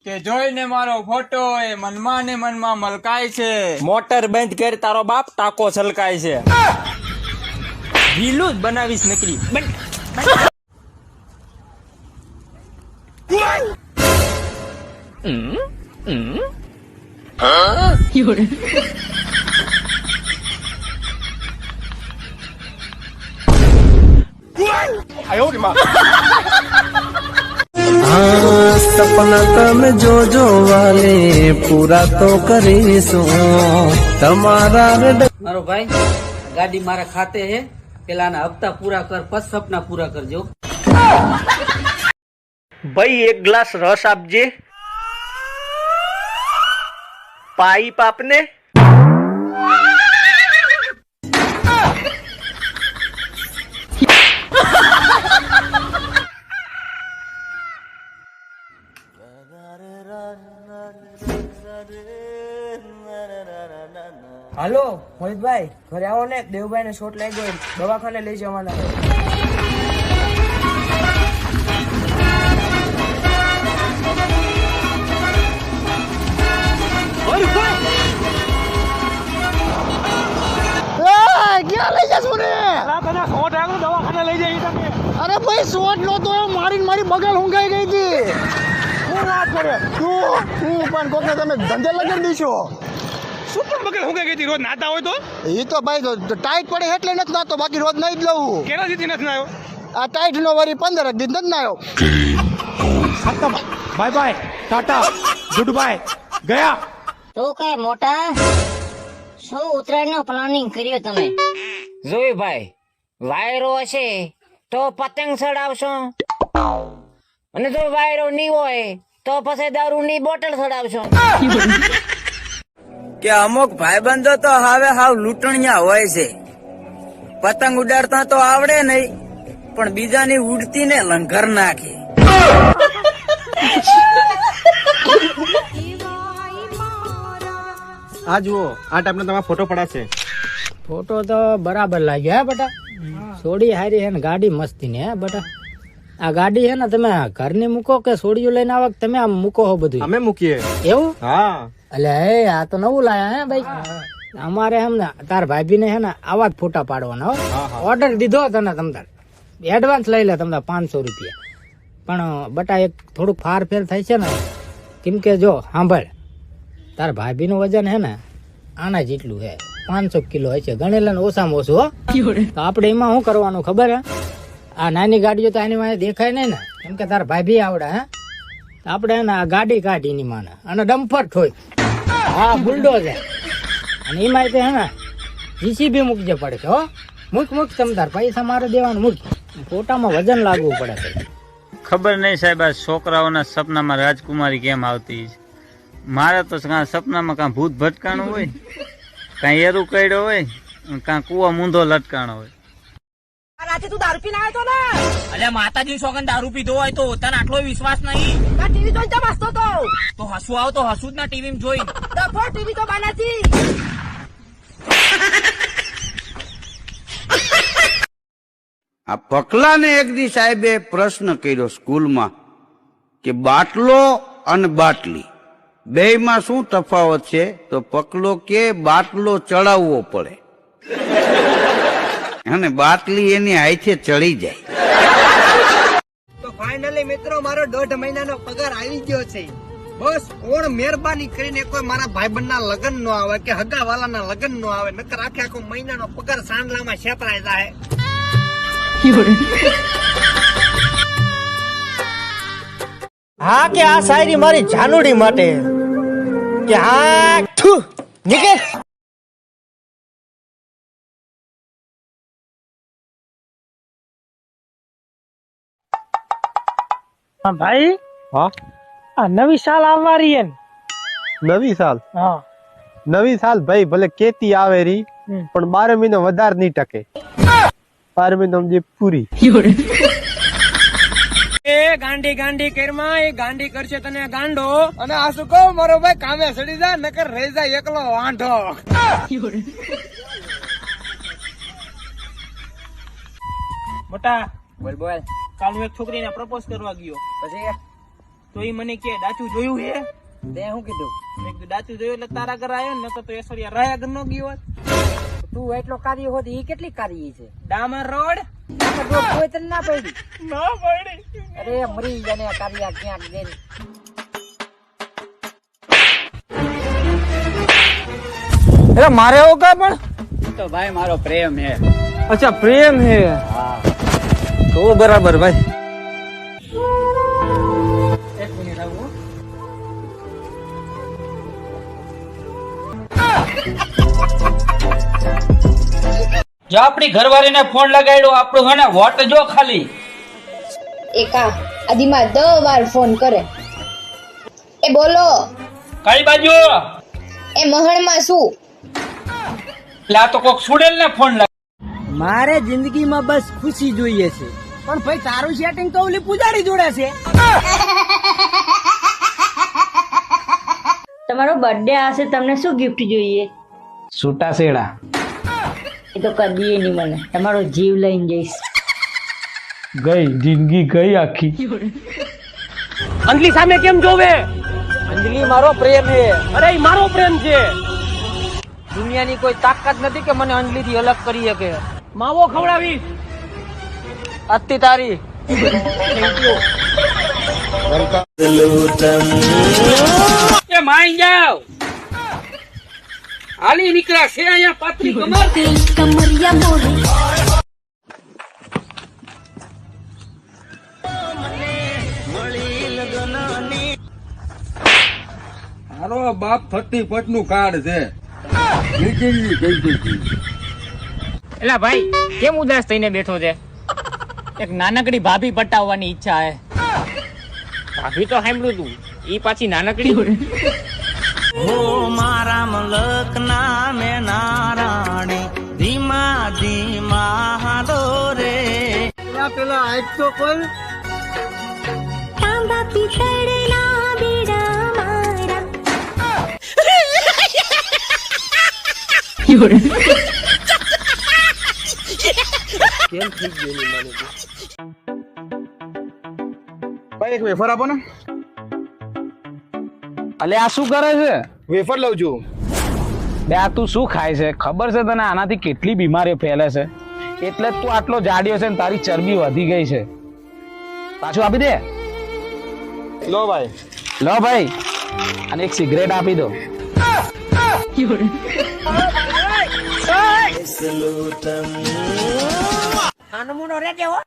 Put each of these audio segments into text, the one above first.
કે જોઈને મારો ફોટો એ મનમાં ને મનમાં મલકાય છે. મોટર બંધ કર, તારો બાપ ટાકો છલકાય છે. ઢીલું જ બનાવીશ નકરી. સપના તમે જોજો વાલે પૂરા તો કરીશું તમારા. મારો ભાઈ ગાડી મારા ખાતે હે, પેલાના હપ્તા પૂરા કર, પછી સપના પૂરા કરજો. ભાઈ એક ગ્લાસ રસ આપજે. પાઇપ આપને. હાલો મોહિતભાઈ, ઘરે આવો ને. દેવભાઈ ને શોટ લાગ્યો, દવાખાને લઈ જવાના. ક્યાં લઈ જશો ને? દવાખાને લઈ જઈ તમે. અરે ભાઈ શોટ નતો, મારી બગલ ઊંઘાઈ ગઈ હતી. શું વાત કરે તું પણ કોકને તમે ધંધે લગન દીશો? શું પણ બગલ હું ગઈ હતી? રોજ નાતા હોય તો એ તો ભાઈ ટાઈટ પડે એટલે નથી નાતો, બાકી રોજ નહીં જ લઉં. કેના દીધી નથી નાયો? આ ટાઈટ નો વરી 15 દિન નથી નાયો. Bye bye, tata, goodbye, ગયા. તો કઈ મોટા શું ઉત્તરાયણ નો પ્લાનિંગ કર્યો તમે? જોયું ભાઈ, વાયરો હશે તો પતંગ ચડાવશો, અને જો વાયરો નહીં હોય તો પછી દારૂ ની બોટલ ચડાવશો. કે અમુક ભાઈબંધો તો હવે હાવ લૂંટણિયા હોય છે. પતંગ ઉડાડતા તો આવડે નહીં, પણ બીજાની ઉડતી ને લંઘર નાખે. આ જુઓ, આ ટાઈપનો તમારો ફોટો પડાશે. ફોટો તો બરાબર લાગ્યો હે બેટા. સોડી હારી હે ને ગાડી મસ્તી ને હે બેટા. આ ગાડી હે ને તમે ઘરની મૂકો કે સોડિયું લઈને આવો, તમે આમ મૂકો હો બધું? અમે મૂકીએ. એવું? હા. એટલે હે આ તો નવું લાયા હે ભાઈ. અમારે એમ ને તાર ભાભી ને હે ને આવા જ ફોટા પાડવાના હો. ઓર્ડર દીધો તને તમતાર, એડવાન્સ લઈ લે તમતાર 500 રૂપિયા. પણ બટા એક થોડુંક ફાર ફેર થાય છે ને, કેમ કે જો સાંભળ, તાર ભાભી નું વજન હે ને આના જેટલું હે, 500 કિલો હશે ગણેલા ને ઓછામાં ઓછું હો. તો આપડે એમાં શું કરવાનું ખબર હે? આ નાની ગાડીઓ તો આની માં દેખાય નહીં ને, કેમ કે તાર ભાભી આવડે હે. આપડે ને આ ગાડી કાઢી ની માને અને ડમ્ફર ઠોય, હા બુલડોઝર, અને એમાં હે ને જીસીબી મૂકજે પડે છે હો. મૂક તમતાર પૈસા મારે દેવાનું, મૂક. ફોટામાં વજન લાગવું પડે છે. ખબર નહીં સાહેબ, આ છોકરાઓના સપનામાં રાજકુમારી કેમ આવતી છે. મારે તો કાં સપનામાં કાં ભૂત ભટકાણું હોય, કાં એરું કઈડો હોય, કાં કુવા મૂંધો લટકાણો હોય. રાતે તું દારૂ પીને આવ્યો તો ને? અલ્યા માતાજી સોગન દારૂ પીધો હોય તો તને આટલો વિશ્વાસ નહીં? ટીવી જોઈને વાંચતો તો હસવું આવ તો હસવું જ ના ટીવી જોઈ. ટીવી તો બાનાથી. આ પકલાને એક દી સાહેબે પ્રશ્ન કર્યો સ્કૂલમાં કે બાટલો અને બાટલી બેયમાં શું તફાવત છે? તો પકલો કે બાટલો ચડાવવો પડે અને બાટલી એની હાથે ચડી જાય. તો ફાઇનલી મિત્રો મારો 1.5 મહિનાનો પગાર આવી ગયો છે. બસ કોણ મહેરબાની કરીને કોઈ મારા ભાઈબંધના લગ્ન નો આવે કે હગાવાલાના લગ્ન નો આવે, નકર આખો મહિનાનો પગાર સાંડલામાં છેપરાઈ જાય. હા કે આ શાયરી મારી જાનુડી માટે કે હા નીકળ. ભાઈ હા, આ નવી સાલ આવવા રહી હે. નવી સાલ? હા, નવી સાલ ભાઈ ભલે કેતી આવે રી, પણ 12 મહિનો વધારે નહીં ટકે. 12 મહિનો જે પૂરી. એ ગાંડી કરમાં એ ગાંડી કરશે તને ગાંડો. અને આ શું કહું મારો ભાઈ, કામે સડી જા નકર રહી જાય એકલો વાંઢો. મોટા બોલ બોલ. કાલ એક છોકરીને પ્રપોઝ કરવા ગયો, પછી તો એ મને કે ડાચું જોયું હે? તે શું કીધું? મેં કીધું ડાચું જોયું એટલે તારા ઘર આવ્યો ને, નકર તો એસડિયા રાયા ઘર નો ગયો હોત. તું એટલો કાર્ય હોત એ કેટલી કાર્ય છે? ડામર રોડ કોઈ તને ના પડી? ના પડી. અરે મરી જાને કાર્ય ક્યાંક દે. એટલે મારે એવું કા પણ? તો ભાઈ મારો પ્રેમ હે. અચ્છા પ્રેમ હે. તો બરાબર ભાઈ. એક મિનિટ આવું. જો આપણી ઘરવાળીને ફોન લગાડ્યો, આપણું હે ને વોટ જો ખાલી. એકા આદિમાં 10 વાર ફોન કરે. એ બોલો, કઈ બાજુ? એ મહણમાં શું? એટલે આ તો કોક સુડેલ ને ફોન લગાડ્યો. મારે જિંદગીમાં બસ ખુશી જોઈએ છે. પણ ભાઈ તારું સેટિંગ તો ઓલી પૂજારી જોડે છે. તમારો બર્થડે આવશે, તમને શું ગિફ્ટ જોઈએ? છૂટા શેડા. એ તો કદી નહીં મને, તમારો જીવ લઈને જઈશ. ગઈ જિંદગી ગઈ આખી. અંજલિ સામે કેમ જોવે? અંજલિ મારો પ્રેમ હે. અરે ઈ મારો પ્રેમ છે. દુનિયાની કોઈ તાકાત નથી કે મને અંજલિ થી અલગ કરી શકે. માવો ખવડાવી અતિ તારી. એ માઈ જાવ, હાલી નીકળ્યા છે અહીંયા પાતળી કમર. મારો બાપ 30 નું કાર્ડ છે. એલા ભાઈ કેમ ઉદાસ થઈને બેઠો છે? એક નાનકડી ભાભી પટાવવાની ઈચ્છા હે. ભાભી તો સાંભળ્યું તું, ઈ પાછી નાનકડી. હો મારા મલક નામે નારાણી ધીમા ધીમા હાલો રે. પેલા આજ તો કોઈ તાંબા પિતળના બીડા મારા. ભાઈ એક વેફર આપો ને. અલે આ શું કરે છે? વેફર લઉં છું. બે આ તું શું ખાય છે? ખબર છે તને આનાથી કેટલી બીમારીઓ ફેલે છે? એટલે જ તું આટલો જાડિયો છે ને તારી ચરબી વધી ગઈ છે. પાછું આપી દે. લો ભાઈ. લો ભાઈ, અને એક સિગરેટ આપી દો. નમૂનો રે કેવો?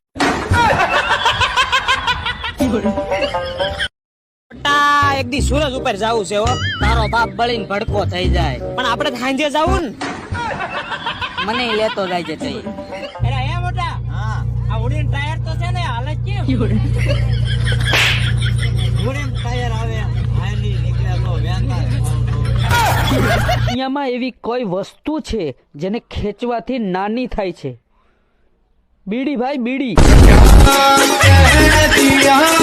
એક દી સૂરજ ઉપર જાવું છે હો. તારો બાપ બળીને ભડકો થઈ જાય. પણ આપણે સાંજે જાવું ને. મને લેતો જાય છે તઈ. અરે એ મોટા, હા આ ઉડીન ટાયર તો છે ને હાલે કેમ? ઉડીન ટાયર આવે હાલી નીકળ્યા તો વેંતા. દુનિયામાં એવી કોઈ વસ્તુ છે જેને ખેંચવાથી નાની થાય છે? બીડી ભાઈ બીડી.